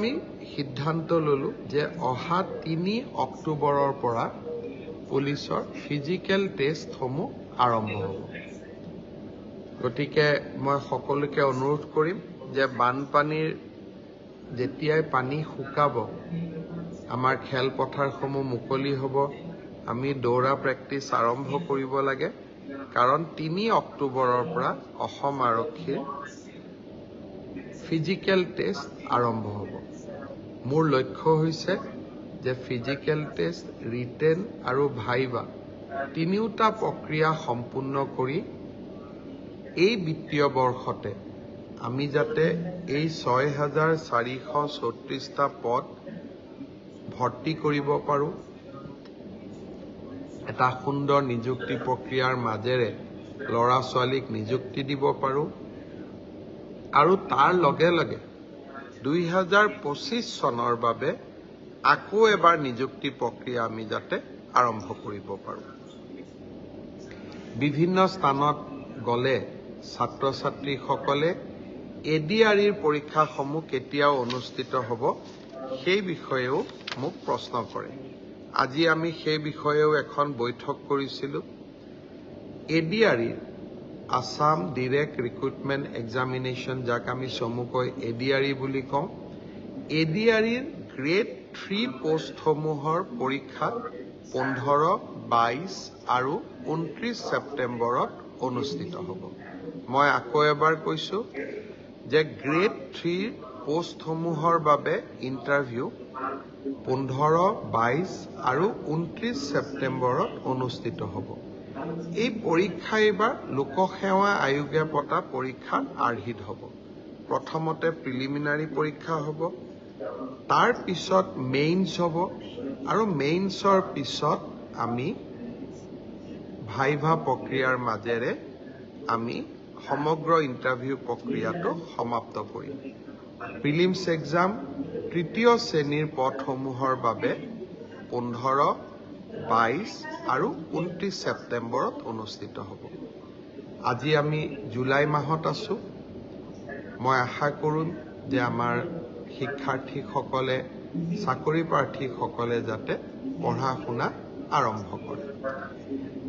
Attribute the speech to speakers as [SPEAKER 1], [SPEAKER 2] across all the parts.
[SPEAKER 1] আমি সিদ্ধান্ত ললো যে অহা 3 অক্টোবৰৰ পৰা পুলিচৰ ফিজিক্যাল টেষ্টসমূহ আৰম্ভ হ'ব। গতিকে মই সকলোকে অনুৰোধ কৰিম যে বানপানীৰ যেতিয়াই পানী শুকাব, আমাৰ খেলপথাৰসমূহ মুকলি হ'ব, আমি দৌৰা প্ৰেক্টিছ আৰম্ভ কৰিব লাগে, কাৰণ 3 অক্টোবৰৰ পৰা অসম আৰক্ষীৰ ফিজিক্যাল টেষ্ট আৰম্ভ হ'ব। মোৰ লক্ষ্য হৈছে যে ফিজিক্যাল টেষ্ট, ৰিটেন আৰু ভাইবা তিনিওটা প্ৰক্ৰিয়া সম্পূৰ্ণ কৰি এই বিত্তীয় বৰ্ষতে আমি যাতে এই 6,434টা পদ ভৰ্তি কৰিব পাৰোঁ, এটা সুন্দৰ নিযুক্তি প্ৰক্ৰিয়াৰ মাজেৰে ল'ৰা ছোৱালীক নিযুক্তি দিব পাৰোঁ, আৰু তাৰ লগে লগে 2025 চনৰ বাবে আকৌ এবাৰ নিযুক্তি প্ৰক্ৰিয়া আমি যাতে আৰম্ভ কৰিব পাৰোঁ। বিভিন্ন স্থানত গ'লে ছাত্ৰ ছাত্ৰীসকলে এডিআৰিৰ পৰীক্ষাসমূহ কেতিয়া অনুষ্ঠিত হ'ব সেই বিষয়েও মোক প্ৰশ্ন কৰে। আজি আমি সেই বিষয়েও এখন বৈঠক কৰিছিলোঁ। এডিআৰিৰ আসাম ডিৰেক্ট ৰিক্ৰুটমেণ্ট এক্সামিনেশ্যন, যাক আমি চমুকৈ এডিআৰি বুলি কওঁ, এডিআৰিৰ গ্ৰেড 3 পোষ্টসমূহৰ পৰীক্ষা 15, 22 আৰু 29 ছেপ্টেম্বৰত অনুষ্ঠিত হ'ব। মই আকৌ এবাৰ কৈছোঁ যে গ্ৰেড 3 পোষ্টসমূহৰ বাবে ইণ্টাৰভিউ 15, 22 আৰু 29 ছেপ্টেম্বৰত অনুষ্ঠিত হ'ব। এই পৰীক্ষা এইবাৰ লোকসেৱা আয়োগে পতা পৰীক্ষাৰ আৰ্হিত হ'ব। প্ৰথমতে প্ৰিলিমিনাৰী পৰীক্ষা হ'ব, তাৰ পিছত মেইনছ হ'ব, আৰু মেইনছৰ পিছত আমি ভাইভা প্ৰক্ৰিয়াৰ মাজেৰে আমি সমগ্ৰ ইণ্টাৰভিউ প্ৰক্ৰিয়াটো সমাপ্ত কৰিম। প্ৰিলিমছ এক্সাম তৃতীয় শ্ৰেণীৰ পদসমূহৰ বাবে 15, 22 আৰু 29 ছেপ্টেম্বৰত অনুষ্ঠিত হ'ব। আজি আমি জুলাই মাহত আছোঁ। মই আশা কৰোঁ যে আমাৰ শিক্ষাৰ্থীসকলে, চাকৰি প্ৰাৰ্থীসকলে যাতে পঢ়া শুনা আৰম্ভ কৰে।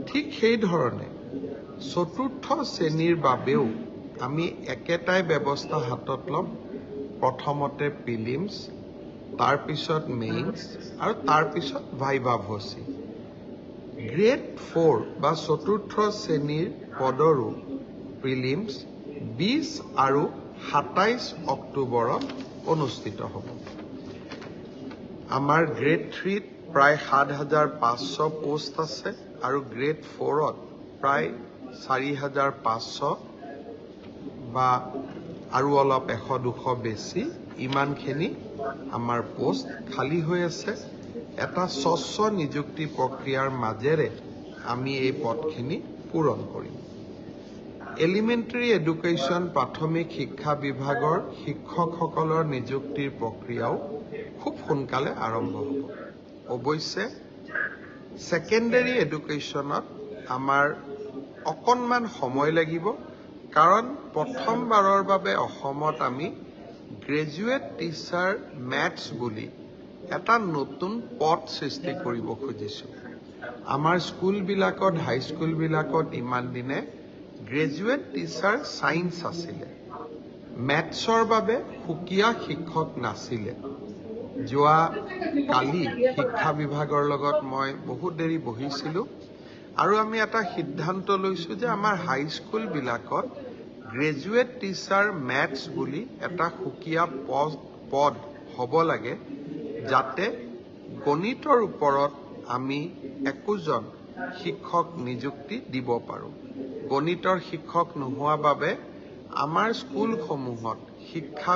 [SPEAKER 1] ঠিক সেইধৰণে চতুৰ্থ শ্ৰেণীৰ বাবেও আমি একেটাই ব্যৱস্থা হাতত ল'ম। প্ৰথমতে প্ৰিলিমছ, তাৰপিছত মেইনছ আৰু তাৰপিছত ভাইভা ভচি। গ্ৰেড 4 বা চতুৰ্থ শ্ৰেণীৰ পদৰো প্ৰিলিমছ 20 আৰু 27 অক্টোবৰত অনুষ্ঠিত হ'ব। আমাৰ গ্ৰেড 3ত প্ৰায় 7,500 পোষ্ট আছে আৰু গ্ৰেড 4ত প্ৰায় 4,500 বা আৰু অলপ 100-200 বেছি, ইমানখিনি আমাৰ পোষ্ট খালী হৈ আছে। এটা স্বচ্ছ নিযুক্তি প্ৰক্ৰিয়াৰ মাজেৰে আমি এই পদখিনি পূৰণ কৰিম। এলিমেণ্টাৰী এডুকেশ্যন, প্ৰাথমিক শিক্ষা বিভাগৰ শিক্ষকসকলৰ নিযুক্তিৰ প্ৰক্ৰিয়াও খুব সোনকালে আৰম্ভ হ'ব। অৱশ্যে ছেকেণ্ডাৰী এডুকেশ্যনত আমাৰ অকণমান সময় লাগিব, কাৰণ প্ৰথমবাৰৰ বাবে অসমত আমি গ্ৰেজুৱেট টিচাৰ মেথছ বুলি এটা নতুন পদ সৃষ্টি কৰিব খুজিছোঁ। আমাৰ স্কুলবিলাকত, হাইস্কুলবিলাকত ইমান দিনে গ্ৰেজুৱেট টিচাৰ ছায়েন্স আছিলে, মেথছৰ বাবে সুকীয়া শিক্ষক নাছিলে। যোৱা কালি শিক্ষা বিভাগৰ লগত মই বহুত দেৰি বহিছিলোঁ, আৰু আমি এটা সিদ্ধান্ত লৈছোঁ যে আমাৰ হাইস্কুলবিলাকত গ্ৰেজুৱেট টিচাৰ মেথছ বুলি এটা সুকীয়া পদ হ'ব লাগে, যাতে গণিতৰ ওপৰত আমি একোজন শিক্ষক নিযুক্তি দিব পাৰোঁ। গণিতৰ শিক্ষক নোহোৱা বাবে আমাৰ স্কুলসমূহত শিক্ষা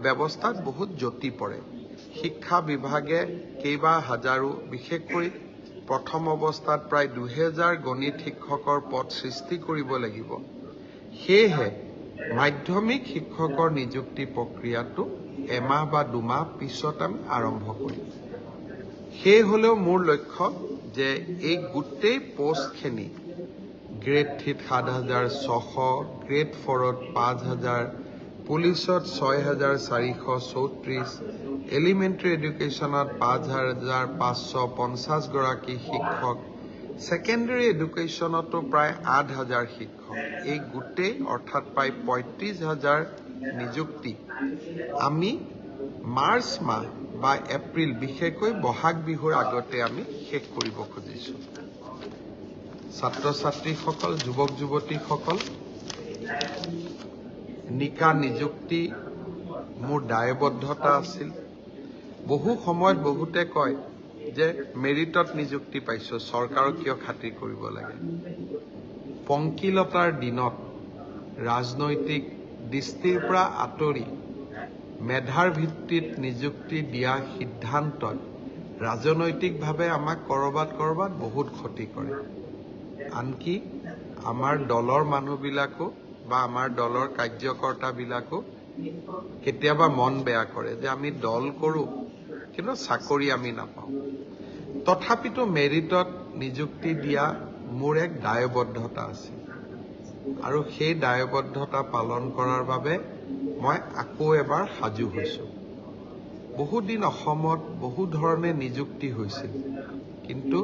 [SPEAKER 1] ব্যৱস্থাত বহুত জটি পৰে। শিক্ষা বিভাগে কেইবা হাজাৰো, বিশেষকৈ প্ৰথম অৱস্থাত প্ৰায় 2000 গণিত শিক্ষকৰ পদ সৃষ্টি কৰিব লাগিব। সেয়েহে মাধ্যমিক শিক্ষকৰ নিযুক্তি প্ৰক্ৰিয়াটো এমাহ বা 2 মাহ পিছত আমি আৰম্ভ কৰিম। সেই হ'লেও মোৰ লক্ষ্য যে এই গোটেই পোষ্টখিনি গ্ৰেড 3ত 7,600, গ্ৰেড 4ত 5,000, পুলিচত 6,434, এলিমেণ্টাৰী এডুকেশ্যনত 5,550 গৰাকী শিক্ষক, ছেকেণ্ডাৰী এডুকেশ্যনতো প্ৰায় 8,000 শিক্ষক, এই গোটেই অৰ্থাৎ প্ৰায় 35,000 নিযুক্তি আমি মাৰ্চ মাহ বা এপ্ৰিল, বিশেষকৈ বহাগ বিহুৰ আগতে আমি শেষ কৰিব খুজিছোঁ। ছাত্ৰ ছাত্ৰীসকল, যুৱক যুৱতীসকল, নিকা নিযুক্তি মোৰ দায়বদ্ধতা আছিল। বহু সময়ত বহুতে কয় যে মেৰিটত নিযুক্তি পাইছোঁ, চৰকাৰক কিয় খাতিৰ কৰিব লাগে। পংকিলতাৰ দিনত ৰাজনৈতিক দৃষ্টিৰ পৰা আঁতৰি মেধাৰ ভিত্তিত নিযুক্তি দিয়া সিদ্ধান্তই ৰাজনৈতিকভাৱে আমাক কৰবাত বহুত ক্ষতি কৰে। আনকি আমাৰ দলৰ মানুহবিলাকো বা আমাৰ দলৰ কাৰ্যকৰ্তাবিলাকো কেতিয়াবা মন বেয়া কৰে যে আমি দল কৰোঁ কিন্তু চাকৰি আমি নাপাওঁ। তথাপিতো মেৰিটত নিযুক্তি দিয়া মোৰ এক দায়বদ্ধতা আছে আৰু সেই দায়বদ্ধতা পালন কৰাৰ বাবে মই আকৌ এবাৰ সাজু হৈছোঁ। বহুদিন অসমত বহু ধৰণে নিযুক্তি হৈছিল, কিন্তু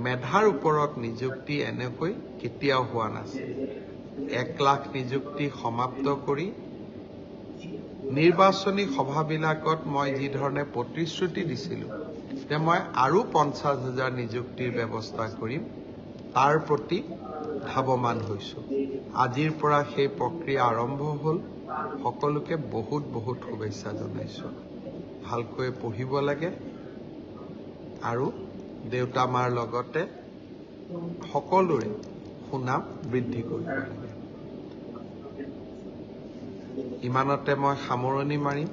[SPEAKER 1] মেধাৰ ওপৰত নিযুক্তি এনেকৈ কেতিয়াও হোৱা নাছিল। 1 লাখ নিযুক্তি সমাপ্ত কৰি নিৰ্বাচনী সভাবিলাকত মই যি ধৰণে প্ৰতিশ্ৰুতি দিছিলোঁ যে মই আৰু 50,000 নিযুক্তিৰ ব্যৱস্থা কৰিম, তাৰ প্ৰতি ধাৱমান হৈছোঁ। আজিৰ পৰা সেই প্ৰক্ৰিয়া আৰম্ভ হ'ল। সকলোকে বহুত শুভেচ্ছা জনাইছোঁ। ভালকৈ পঢ়িব লাগে আৰু দেউতা মাৰ লগতে সকলোৰে সুনাম বৃদ্ধি কৰিব লাগে। ইমানতে মই সামৰণি মাৰিম।